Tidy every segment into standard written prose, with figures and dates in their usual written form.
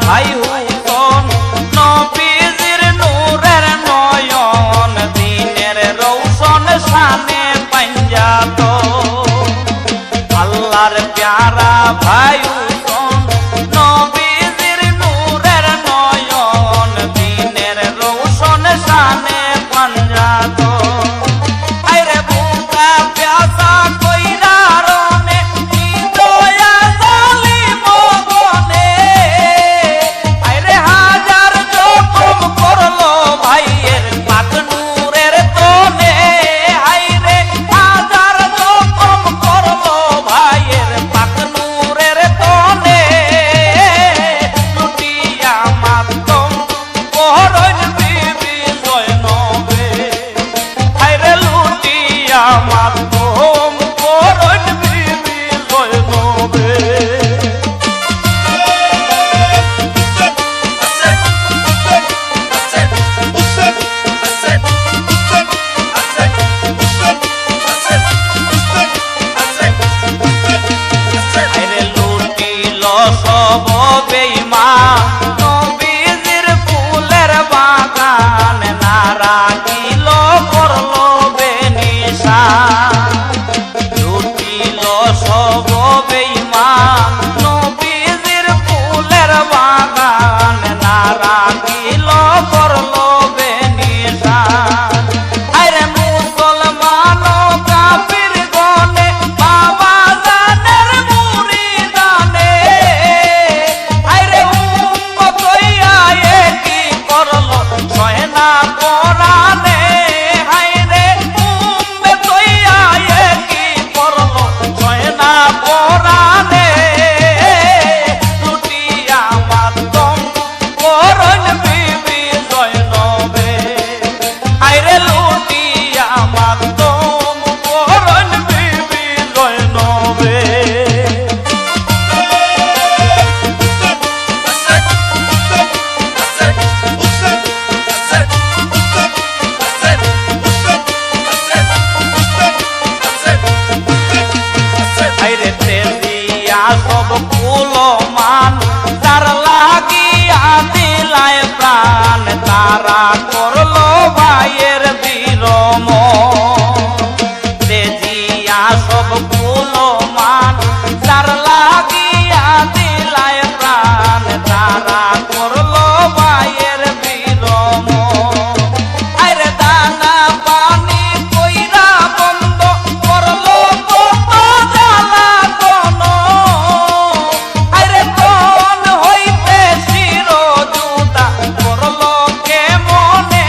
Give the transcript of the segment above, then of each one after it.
ভাই হুসন নবীজির নূরের নয়ন দিনের রৌশন শানে পাঞ্জাত আল্লাহর প্যারা ভাই হুসন নবীজির নূরের নয়ন দিনের রৌশন শানে পাঞ্জাত সব বেঈমান নবীজির ফুলের বাগান না রাখিল করলো বেনিশান লুটিল সব বেঈমান নবীজির ফুলের বাগান না রাখিল করলো বেনিশান আরে মুসলমান কাফির গনে বাবা জানের মুরিদানে সব কুলো মান যার লাগিয়া দিলায় প্রাণ তারা করলো ভাইয়ের বিরম তেজিয়া সব কুলো মান যার লাগিয়া দিলায় প্রাণ তারা করলো ভাইয়ের বিরম আরে দানা পানি কইরা বন্ধ করলো কত জ্বালা কোন মনে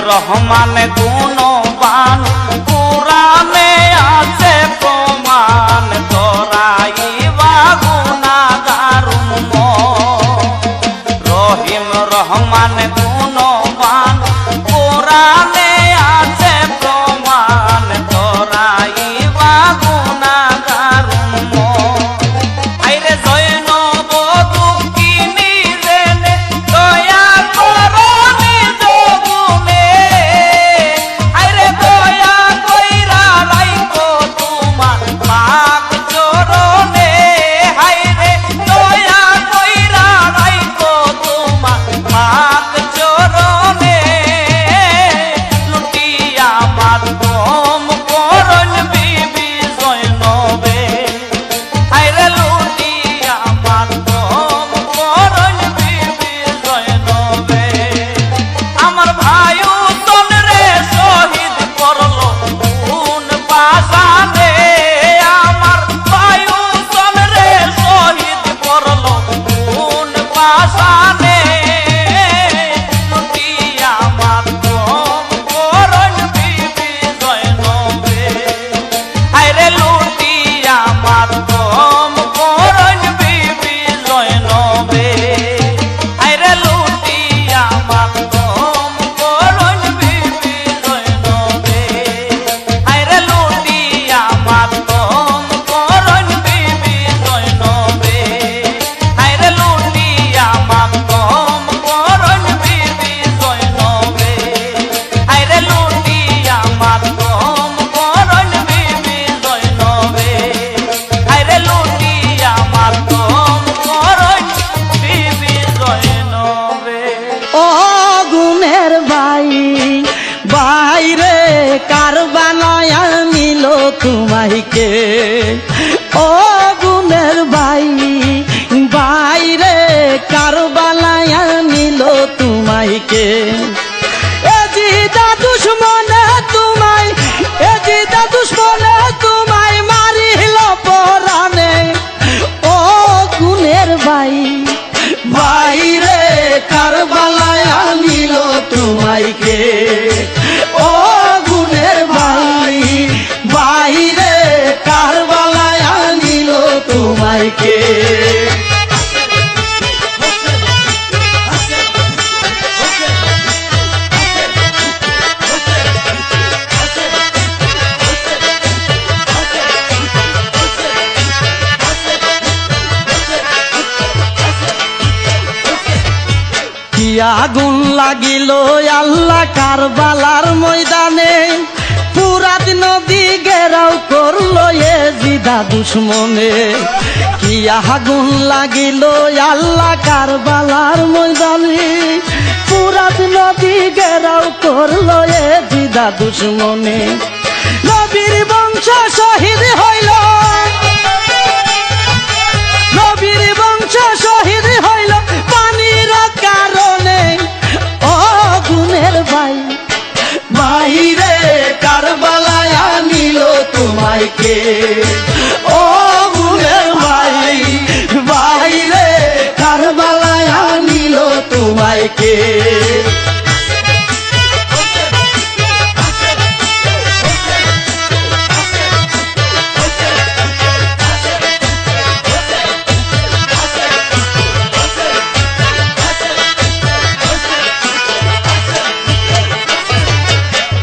রহমান গুণবান কুরআনে আছে প্রমাণ তোরাইবা গুনাহগার রহিম রহমান গুণবান কুরআনে আছে প্রমাণ তোরাইবা গুনাহগার আইরে জয়নব দুঃখিনী জেনে দয়া করো নিজ গুণে আইরে দয়া কইরা রাইখো তোমার পাক চরণে হাইরে দয়া কইরা রাইখো তোমার পাক চরণে লুটিয়া মাধ্যম করণ বিবি জয়নবে হাইরে লুটিয়া মাধ্যম করণ বিবি জয়নবে আমার ভাইও তনরে শহীদ করলো কোন পাশানে আমার ভাইও তনরে শহীদ করলো কোন পাশানে লুটিয়া মাধ্যম করণ বিবি জয়নবে হাইরে লুটিয়া মাধ্যম করণ বিবি জয়নবে হাইরে লুটিয়া মাধ্যম করণ বিবি জয়নবে হাইরে লুটিয়া মাধ্যম করণ বিবি জয়নবে হাইরে লুটিয়া মাধ্যম করণ বিবি জয়নবে হাইরে লুটিয়া মাধ্যম করণ বিবি জয়নবে হাইরে লুটিয়া মাধ্যম করণ বিবি জয়নবে ও গুণের ভাই বাইরে কার বানায়া নিল তোমাইকে ও গুণের ভাই বাইরে কার বানায়া নিল তোমাইকে এ জিদা দুশ্মনে তোমায় এ জিদা দুশ্মনে তোমায় মারিল পরাণে ও গুণের ভাই বাইরে কারবালায় আনিল তোমাইকে ও গুণের ভাই বাইরে কারবালায় আনিল তোমাইকে কি আগুন লাগিল আল্লাহ কারবালার ময়দানে ফুরাত নদী ঘেরাও করলো এ জিদা দুশ্মনে কি আগুন লাগিল আল্লাহ কারবালার ময়দানে ফুরাত নদী ঘেরাও করলো এ জিদা দুশ্মনে নবীর বংশ শহীদ হইল নবীর বংশ শহীদ হইল পানির কারণে ও গুণের ভাই বাইরে কারবালায় আনিল তোমাইকে ও গুণের ভাই বাইরে কারবালায় আনিল তোমাইকে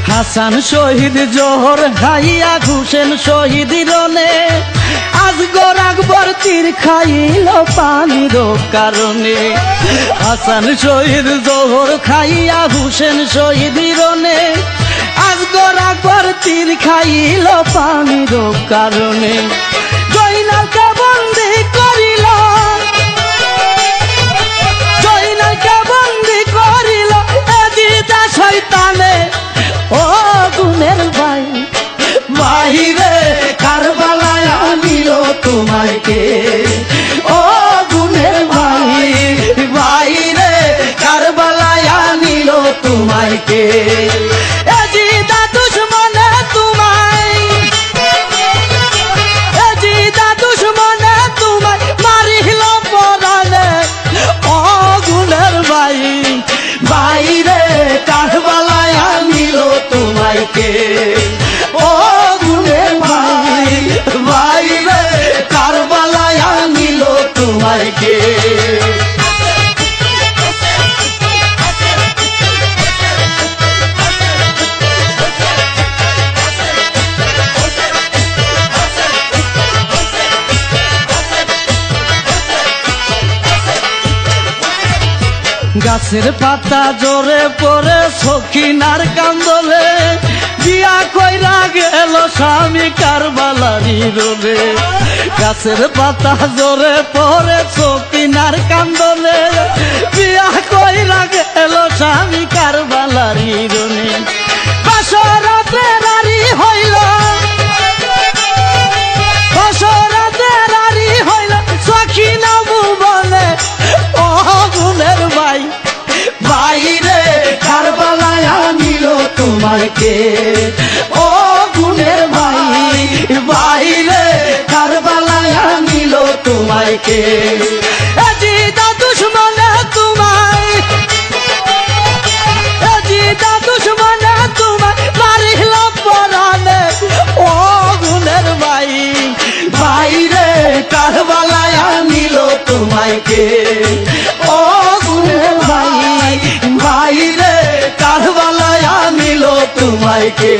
হাসান শহীদ জোহর খাইয়া হুসেন শহীদ রনে আজগর আকবর তীর খাইল পানির কারণে হাসান শহীদ জোহর খাইয়া হুসেন শহীদ রনে আজগর আকবর তীর খাইল পানির কারণে জয়নালকে বন্দি করিল জয়নালকে বন্দি করিল এদিতা শয়তানে ও গুণের ভাই বাইরে কারবালায় আনিল তোমাইকে ও গুণের ভাই বাইরে কারবালায় আনিল তোমাইকে এ জিদা দুশ্মনে তোমায় এ জিদা দুশ্মনে তোমায় মারিল পরাণে ও গুণের ভাই বাইরে কারবালায় গাছের পাতা জোরে পরে সখিনার কান্দলে বিয়া কইরা গেল স্বামী কারবালারি রোলে গাছের পাতা জোরে পরে সখিনার কান্দলে বিয়া কইরা গেল স্বামী কারবালারি রোলে বাসরাতে রারি হইল বাসরাতে রারি হইল সখিনা বলে ও গুণের ভাই বাইরে কারবালায় আনিল তোমাকে ও গুণের ভাই বাইরে কারবালায় আনিল তোমাকে জিদা দুশ্মনে তোমায় জিদা দুশ্মনে তোমায় মারিল পরানে ও গুণের ভাই বাইরে কারবালায় আনিল তোমাকে ও গুণের ভাই বাইরে কারবালায় আনিল তোমাকে